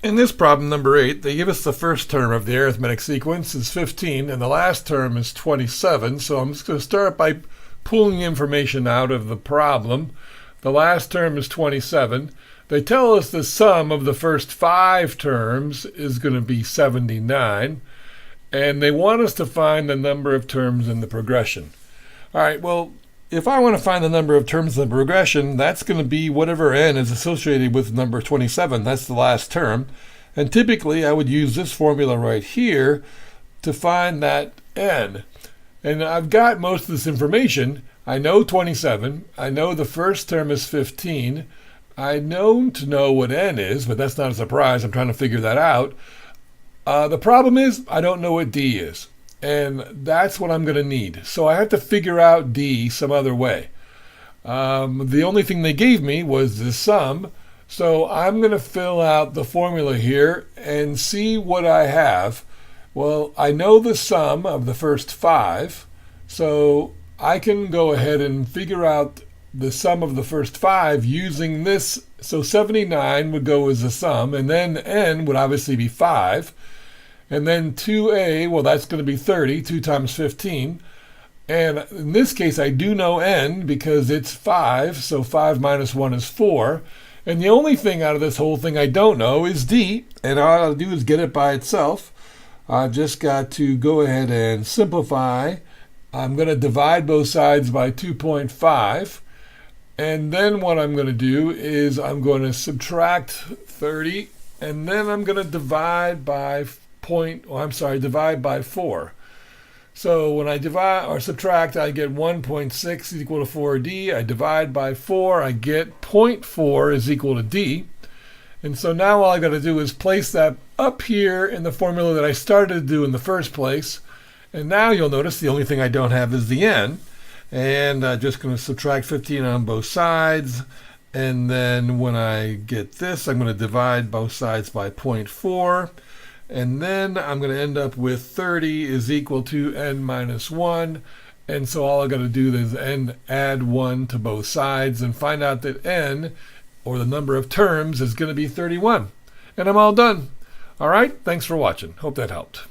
In this problem, number 8, they give us the first term of the arithmetic sequence is 15, and the last term is 27. So I'm just going to start by pulling information out of the problem. The last term is 27. They tell us the sum of the first 5 terms is going to be 79, and they want us to find the number of terms in the progression. All right, well, if I want to find the number of terms in the progression, that's going to be whatever n is associated with number 27. That's the last term. And typically, I would use this formula right here to find that n. And I've got most of this information. I know 27. I know the first term is 15. I know what n is, but that's not a surprise. I'm trying to figure that out. The problem is I don't know what d is. And that's what I'm going to need. So I have to figure out d some other way. The only thing they gave me was the sum. So I'm going to fill out the formula here and see what I have. Well, I know the sum of the first 5. So I can go ahead and figure out the sum of the first 5 using this. So 79 would go as the sum, and then n would obviously be 5. And then 2a, well, that's going to be 30, 2 times 15. And in this case, I do know n because it's 5, so 5 minus 1 is 4. And the only thing out of this whole thing I don't know is d, and all I got to do is get it by itself. I've just got to go ahead and simplify. I'm going to divide both sides by 2.5. And then what I'm going to do is I'm going to subtract 30, and then I'm going to divide by divide by 4. So when I divide or subtract, I get 1.6 is equal to 4d. I divide by 4, I get 0.4 is equal to d. And so now all I got to do is place that up here in the formula that I started to do in the first place. And now you'll notice the only thing I don't have is the n. And I'm just going to subtract 15 on both sides. And then when I get this, I'm going to divide both sides by 0.4. And then I'm going to end up with 30 is equal to n minus 1. And so all I got to do is add 1 to both sides and find out that n, or the number of terms, is going to be 31. And I'm all done. All right, thanks for watching. Hope that helped.